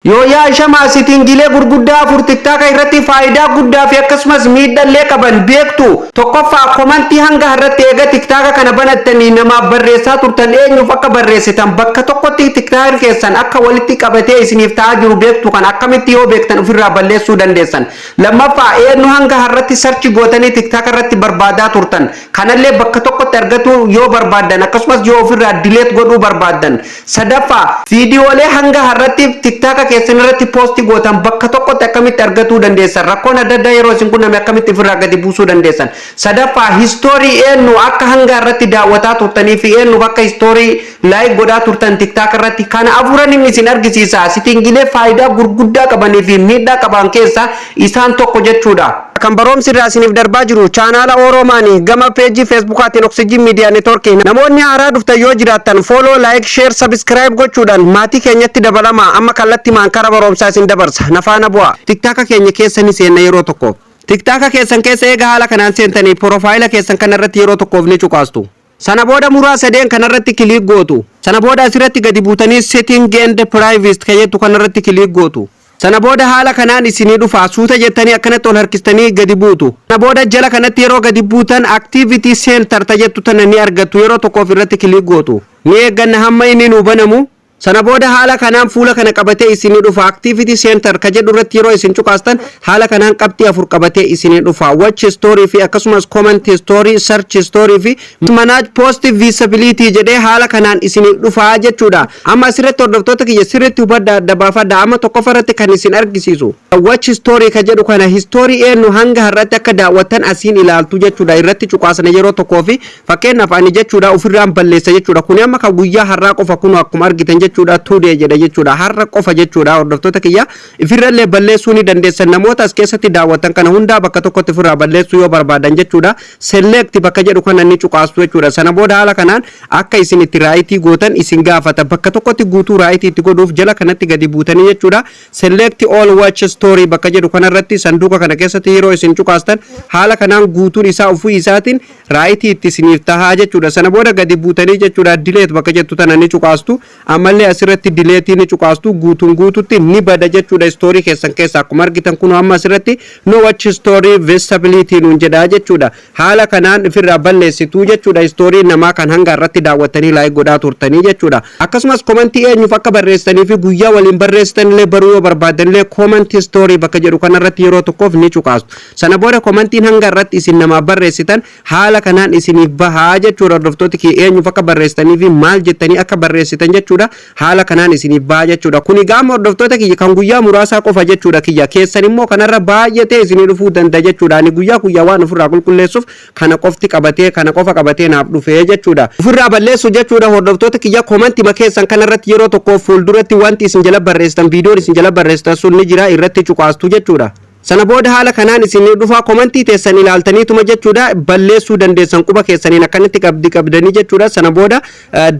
yoo yaa shama sitingilee gurguddaa afur tiktaaka irratti faayidaa guddaa fi akkasumas miidhallee qaban beektu tokkoffaa komantii hanga harratti eega tiktaaka kana banattanii nama barreessaa turtan eenyuuf akka barreessitan bakka tokkotti tiktaaka keessan akka walitti qabatee isiniif ta'aa jiru beektu kan akkamitti yoo beektan ofirraa balleessuu dandeessan. Lammaffaa eenyu hanga harratti sarchi gootanii tiktaaka irratti barbaadaa turtan kanallee bakka tokkotti argatu yoo barbaadan akkasumas yoo ofirraa dileet godhuu barbaadan. Sadaffaa viidiyoolee hanga harratti tiktaaka keessan irratti poosti gootan bakka tokkotti akkamitti argatuu dandeessan rakkoon adda addaa yeroo isin qunname akkamitti ofirraa gadi buusuu dandeessan. Sadaffaa histoorii eenyu akka hanga irratti daawwataa turtanii fi eenyu akka histoorii laayik godhaa turtan tiktaaka irratti kana afuran inni isin argisiisa. Sitingilee faayidaa gurguddaa qabanii fi miidhaa qaban keessa isaan tokko jechuudha. Kan baroomsi irraa isiniif darbaa jiru chaanaala Oromaanii gama peejii Feesbuukaatiin Oxygen Media Network namoonni haaraa dhuftan yoo jiraattan follow like share subscribe gochuudhaan maatii keenyatti dabalama amma kallattii maankara baroomsaa isin dabarsa nafaana bu'a. Tiktaaka keenya keessa ni seenna yeroo tokko. Tiktaaka keessan keessa eega haala kanaan seentanii profaayila keessan kanarratti yeroo tokkoof ni cuqaastu. Sana booda muraa sadeen kanarratti kiliik gootu. Sana booda asirratti gadi buutanii setting and privacy kajettu kanarratti kiliik gootu. Sana booda haala kanaan isinii dhufa suuta jettanii akkanatti ol harkistanii gadi buutu. Sana booda jala kanatti yeroo gadi buutan activity center tajettu tana ni argattu yeroo tokkoof irratti kiliik gootu. Ni eegganna hamma inni nuu banamu. Sana booda haala kanaan fuula kana qabatee isinii dhufa activity center ka jedhu irratti yeroo isin cuqaastan haala kanaan qabxii afur qabatee isinii dhufa watch story fi akkasumas comment story search story fi manage post visibility jedhee haala kanaan isinii dhufa jechuudha. Amma asirratti hordoftoota kiyya sirriitti hubadhaa dabaafadhaa amma tokkoffaarratti kan isin argisiisu watch story ka jedhu kana history eenyu hanga har'atti akka daawwattan asiin ilaaltu jechuudha irratti cuqaasana yeroo tokkoo fi fakkeenyaaf ani jechuudha ofirraan balleessa jechuudha kun amma ka guyyaa har'aa qofa kun akkuma argitan jechuudha today jedha jechuudha har'a qofa jechuudha hordoftoota kiyya ifirrallee balleessuu ni dandeessan namoota as keessatti daawwatan kana hundaa bakka tokkotti ofirraa balleessuu yoo barbaadan jechuudha select bakka jedhu kana ni cuqaastu jechuudha. Sana booda haala kanaan akka isin itti raayitii gootan isin gaafata bakka tokkotti guutuu raayitii itti godhuuf jala kanatti gadi buutanii jechuudha select all watch story bakka jedhu kanarratti sanduuqa kana keessatti yeroo isin cuqaastan haala kanaan guutuun isaa ofii isaatiin raayitii itti isiniif tahaa jechuudha. Sana booda gadi buutanii jechuudha delete bakka jettu tana ni cuqaastu ammallee asirratti delete ni cuqaastu guutuun guututti ni bada jechuudha story keessan keessa akkuma argitan kun amma asirratti no watch story visibility nuun jedha jechuudha. Haala kanaan ofirraa balleessitu jechuudha story namaa kan hanga irratti daawwattanii laayik godhaa turtanii jechuudha. Akkasumas komentii eenyuuf akka barreessitanii fi guyyaa waliin barreessitanillee baruu yoo barbaadanillee comment story bakka jedhu kanarratti yeroo tokkoof ni cuqaastu. Sana booda komentiin hanga irratti isin namaa barreessitan haala kanaan isiniif bahaa jechuudha hordoftoota kiyya eenyuuf akka barreessitanii fi maal jettanii akka barreessitan jechuudha haala kanaan isiniif bahaa jechuudha. Kuni gaama hordoftoota kiyya kan guyyaa muraasaa qofa jechuudha kiyya keessan immoo kanarra baay'atee isinii dhufuu danda'a jechuudha. Ani guyyaa waan ofirraa qulqulleessuuf kana qofti qabatee kana qofa qabatee naaf dhufee jechuudha. Ofirraa balleessu jechuudha hordoftoota kiyya komentii makeessan kanarratti yeroo tokko fuulduratti wanti isin jala barreessitan viidiyoon isin jala barreessitan sun ni jira irratti cuqaastu jechuudha. Sana booda haala kanaan isinii dhufa komentii teessan ilaaltaniituma jechuudha balleessuu dandeessan quba keessaniin akkanitti qabdanii jechuudha. Sana booda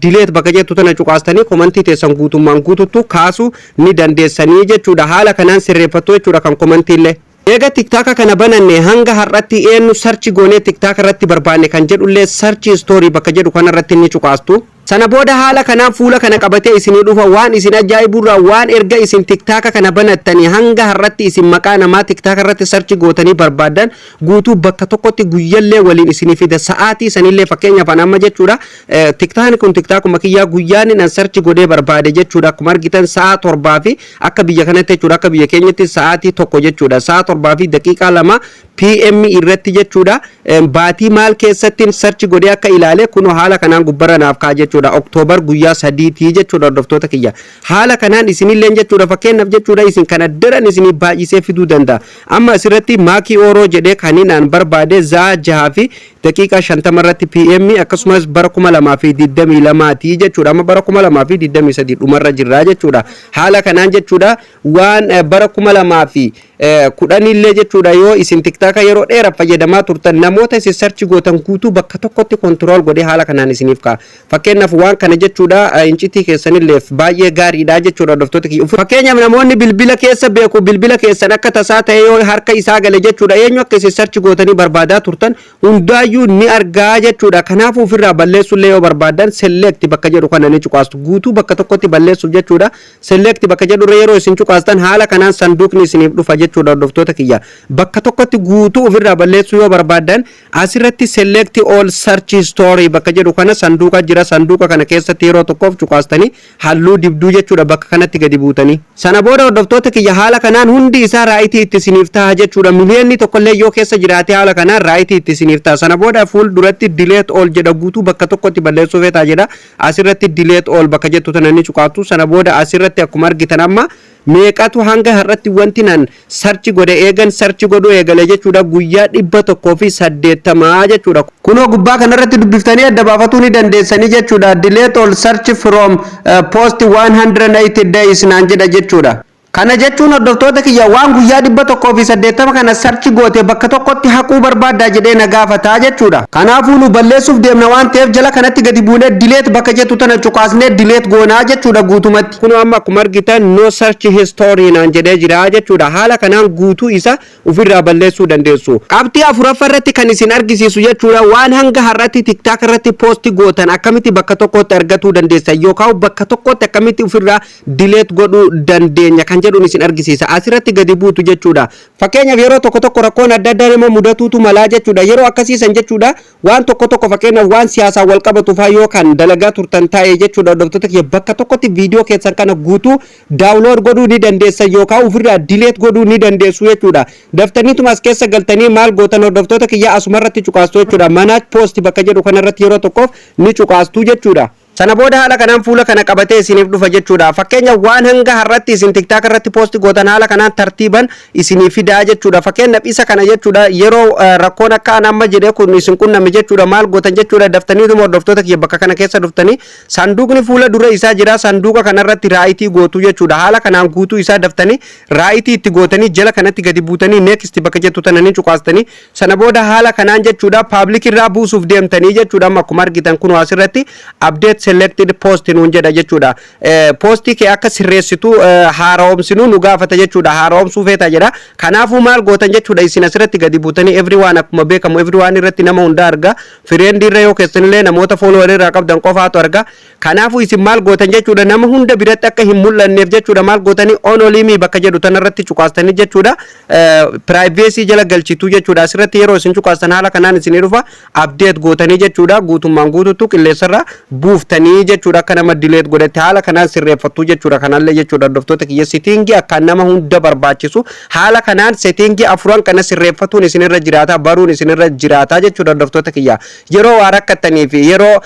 delete bakka jettu tana cuqaastanii komentii teessan guutummaan guututtu kaasuu ni dandeessanii jechuudha. Haala kanaan sirreeffattu jechuudha kan komentiillee. Eega tiktaaka kana bananne hanga har'atti eenyu sarchi goonee tiktaaka irratti barbaanne kan jedhullee sarchi story bakka jedhu kanarratti ni cuqaastu. Sana booda haala kanaan fuula kana qabatee isinii dhufa waan isin ajaa'iburraa waan erga isin tiktaaka kana banattanii hanga har'atti isin maqaa namaa tiktaaka irratti sarchi gootanii barbaadan guutuu bakka tokkotti guyyallee waliin isinii fida sa'aatii sanillee fakkeenyaaf amma jechuudha tiktaakni kun tiktaakuma kiyyaa guyyaan nan sarchi godhee barbaade jechuudha akkuma argitan sa'a 7 fi akka biyya kanatti jechuudha akka biyya keenyatti sa'aatii 1 jechuudha sa'a 7 fi daqiiqaa 2 PM irratti jechuudha baatii maal keessatti sarchi godhee akka ilaale kun haala kanaan gubbarra naaf kaa jechuudha October guyyaa 3 jechuudha hordoftoota kiyya. Haala kanaan isinillee jechuudha fakkeenyaaf jechuudha isin kana daran isinii baay'isee fiduu danda'a. Amma asirratti maakii ooroo jedhee kaninaan barbaade zaa 6 fi daqiiqaa 50 irratti PM akkasumas bara 2022 jechuudha amma bara 2023 dhumarra jirra jechuudha. Haala kanaan jechuudha waan bara 2010 illee jechuudha yoo isin tiktaaka yeroo dheeraaf fayyadamaa turtan namoota isin sarchi gootan guutuu bakka tokkotti control godhee haala kanaan isiniif kaa. Fakkeenyaaf kanaaf waan kana jechuudha incitii keessanilleef baay'ee gaariidha jechuudha hordoftoota kiyya. Fakkeenyaaf namoonni bilbila keessa beeku bilbila keessan akka tasaa ta'e yoo harka isaa gale jechuudha eenyu akka isin sarchi gootanii barbaadaa turtan hundaayyuu ni argaa jechuudha. Kanaaf ofirraa balleessullee yoo barbaadan select bakka jedhu kana ni cuqaastu guutuu bakka tokkotti balleessuuf jechuudha. Select bakka jedhu yeroo isin cuqaastan haala kanaan sanduuqni isiniif dhufa jechuudha hordoftoota kiyya. Bakka tokkotti guutuu ofirraa balleessuu yoo barbaadan asirratti select all search history bakka jedhu kana sanduuqa jira. Sanduuqa kana keessatti yeroo tokkoof cuqaastanii halluu dibduu jechuudha bakka kanatti gadi buutanii. Sana booda hordoftoota kiyya haala kanaan hundi isaa raayitii itti isiniif ta'a jechuudha. Miliyoonni tokkollee yoo keessa jiraate haala kanaan raayitii itti isiniif ta'a. Sana booda fuul duratti delete all jedha guutuu bakka tokkotti balleessuu feetaa jedha. Asirratti delete all bakka jettu tanani cuqaatu. Sana booda asirratti akkuma argitan amma meeqatu hanga har'atti wanti nan sarchi godhe eegan sarchi godhu eegale jechuudha guyyaa 180 jechuudha. Kunoo gubbaa kanarratti dubbiftanii adda baafatuu ni dandeessanii jechuudha. Delete all search from post 180 days naan jedha jechuudha. Kana jechuun hordoftoota kiyya waan guyyaa 180 kana sarchi goote bakka tokkotti haquu barbaaddaa jedhee na gaafataa jechuudha. Kanaafuu nu balleessuuf deemna waan ta'eef jala kanatti gadi buunee delete bakka jettu tana cuqaasnee delete goonaa jechuudha guutumatti. Kun amma akkuma argitan no search history naan jedhee jira jechuudha. Haala kanaan guutuu isa ofirraa balleessuu dandeessu. Qabxii afuraffaarratti kan isin argisiisu jechuudha waan hanga har'atti TikTok irratti post gootan akkamitti bakka tokkotti argatuu dandeessan yookaan bakka tokkotti akkamitti ofirraa delete godhuu dandeenya kan jedhuun isin argisiisa. Asirratti gadi buutu jechuudha. Fakkeenyaaf yeroo tokko rakkoon adda addaa nama mudatuutu malaa jechuudha. Yeroo akkasiisan jechuudha waan tokko fakkeenyaaf waan siyaasaa wal qabatu faa yoo kan dalagaa turtan taa'ee jechuudha hordoftoota kiyya bakka tokkotti viidiyoo keessan kana guutuu daawunlood godhuu ni dandeessan yookaan ofirraa delete godhuu ni dandeessu jechuudha. Daftaniituma as keessa galtanii maal gootan hordoftoota kiyya asumarratti cuqaastu jechuudha. Manage post bakka jedhu kanarratti yeroo tokkoof ni cuqaastu jechuudha. Sana booda haala kanaan fuula kana qabatee isiniif dhufa jechuudha. Fakkeenyaaf waan hanga har'atti isin TikTok irratti post gootan haala kanaan tartiiban isiniif fidaa jechuudha. Fakkeenyaaf isa kana jechuudha yeroo rakkoon akka amma jedhee kun isin qunname jechuudha maal gootan jechuudha daftaniituma hordoftoota kiyya bakka kana keessa dhuftanii sanduuqni fuula dura isaa jira sanduuqa kanarratti raayitii gootu jechuudha. Haala kanaan guutuu isaa daftanii raayitii itti gootanii jala kanatti gadi buutanii next bakka jettu tananii cuqaastanii sana booda haala kanaan jechuudha public irraa buusuuf deemtanii jechuudha amma akkuma argitan kun asirratti update selected post nuun jedha jechuudha. Postii kee akka sirreessitu haaromsinu nu gaafata jechuudha. Haaromsuu feeta jedha. Kanaafuu maal gootan jechuudha isin asirratti gadi buutanii everyone akkuma beekamu everyone irratti nama hunda arga. Friend irra yoo keessanillee namoota follower irraa qabdan qofaatu arga. Kanaafuu isin maal gootan jechuudha nama hunda biratti akka hin mul'anneef jechuudha maal gootanii onolimi bakka jedhu tanarratti cuqaastanii jechuudha. Privacy jala galchitu jechuudha. Asirratti yeroo isin cuqaastan haala kanaan isin dhufa update gootanii jechuudha. Guutummaan guututu qilleensarra buuftanii jechuudha akka nama delete godhate haala kanaan sirreeffattu jechuudha. Kanallee jechuudha hordoftoota kiyya setting akka nama hunda barbaachisu haala kanaan setting afuran kana sirreeffatuun isinirra jiraata baruun isinirra jiraata jechuudha hordoftoota kiyya. Yeroo waa rakkatanii fi yeroo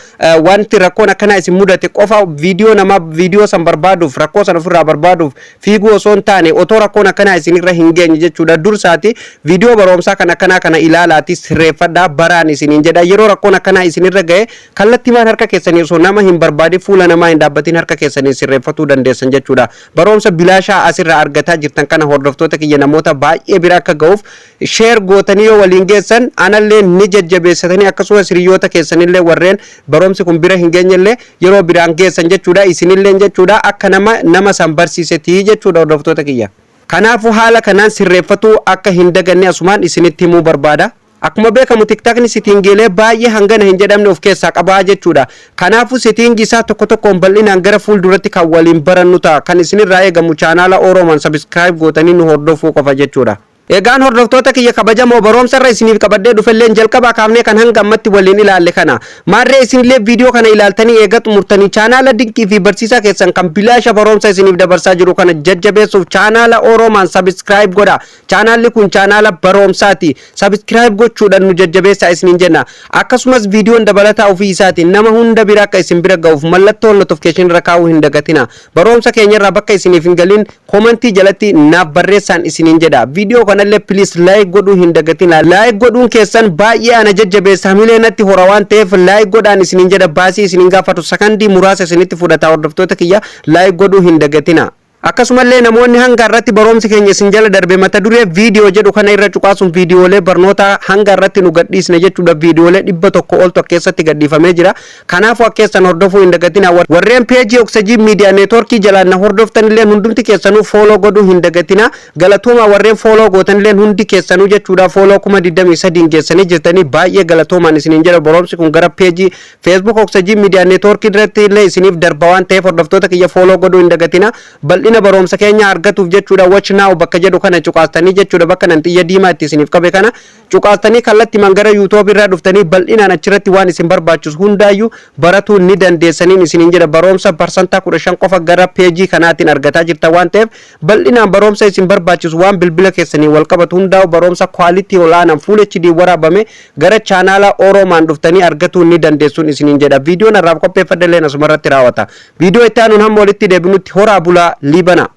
wanti rakkoon akkana isin mudate qofa viidiyoo nama viidiyoo san barbaaduuf rakkoo san ofirraa barbaaduuf fiiguu osoo hin taane otoo rakkoon akkana isinirra hin geenye jechuudha. Dursaati viidiyoo barumsaa kana ilaalaati sirreeffadhaa baraan isiniin jedha. Yeroo rakkoon akkana isinirra ga'e kallattiimaan harka keessanii osoo nama hin barbaade fuula namaa hin dhaabbatiin harka keessanii sirreeffatuu dandeessan jechuudha. Barumsa bilaashaa asirraa argataa jirtan kana hordoftoota kiyya namoota baay'ee bira akka ga'uuf share gootanii yoo waliin geessan anallee ni jajjabeessatanii akkasumas hiriyoota keessanillee warreen barumsi kun bira hin geenyellee yeroo biraan geessan jechuudha. Isinillee jechuudha akka nama san barsiisetii jechuudha hordoftoota kiyya. Kanaafuu haala kanaan sirreeffatuu akka hin daganne asumaan isinitti himuu barbaada. Akkuma beekamu TikTokni settingiilee baay'ee hangana hin jedhamne of keessaa qabaa jechuudha. Kanaafuu settingii isaa tokkoon bal'inaan gara fuulduratti kan waliin barannu ta'a. Kan isinirraa eegamu chaanaala Oromoon subscribe gootanii nu hordofuu qofa jechuudha. Egaan hordoftoota kiyya kabajamoo barumsarra isiniif qabadhee dhufelleen jalqabaa kaafnee kan hanga ammatti waliin ilaalle kana maarree isinillee viidiyoo kana ilaaltanii eegat murtanii chaanaala dinqii fi barsiisaa keessan kan bilaasha barumsa isiniif dabarsaa jiru kana jajjabeessuuf chaanaala Oromoon subscribe godha. Chaanaalli kun chaanaala barumsaati. Subscribe gochuudhaan nu jajjabeessaa isiniin jenna. Akkasumas viidiyoon dabalataa ofii isaatiin nama hunda bira akka isin bira ga'uuf mallattoo notification irra kaa'uu hin dagatina. Barumsa keenyarraa bakka isiniif hin galin komentii jalatti naaf barreessaan isiniin jedha. Viidiyoo kanallee please like godhuu hin dagatina. Like godhuun keessan baay'ee ana jajjabeessa mileenatti hora waan ta'eef like godhaan isiniin jedha baasii isiniin gaafatu sakandii muraasa isinitti fudhata hordoftoota kiyya like godhuu hin dagatina. akkasumallee namoonni hanga irratti barumsi keenya isin jala darbe mata duree viidiyoo jedhu kana irra cuqaasuun viidiyoolee barnoota hanga irratti nu gadhiisne jechuudha. Viidiyoolee 100 ol tokko keessatti gadhiifamee jira. Kanaafuu akka keessan hordofuu hin dagatina. Warreen peejii Oxygen Media Network jalaan na hordoftanillee hundumti keessanuu follow godhuu hin dagatina. Galatooma warreen follow gootanillee hundi keessanuu jechuudha. Follow 23 geessanii jirtanii baay'ee galatoomaan isiniin jedha. Barumsi kun gara peejii Facebook Oxygen Media Network irratti illee isiniif darba waan ta'eef hordoftoota kiyya follow godhuu hin dagatina. Bal'ina barumsa keenya argatuuf jechuudha. Watch now bakka jedhu kana cuqaastanii jechuudha. Bakka nan xiyya diimaa itti isiniif qabe kana cuqaastanii kallattii mangara YouTube irraa dhuftanii bal'inaan achirratti waan isin barbaachisu hundaayyuu baratuu ni dandeessaniin isiniin jedha. Barumsa parsantaa 15 qofa gara peejii kanaatiin argataa jirta waan ta'eef bal'inaan barumsa isin barbaachisu waan bilbila keessanii wal qabatu hundaa'u barumsa quality olaanaan full HD waraabame gara chaanaala Oromaan dhuftanii argatuu ni dandeessuun isiniin jedha. Viidiyoon irraaf qopheeffadhe leen asumarratti raawwata. Viidiyoo itti aanuun hamma walitti deebinutti horaa bulaa Liibana.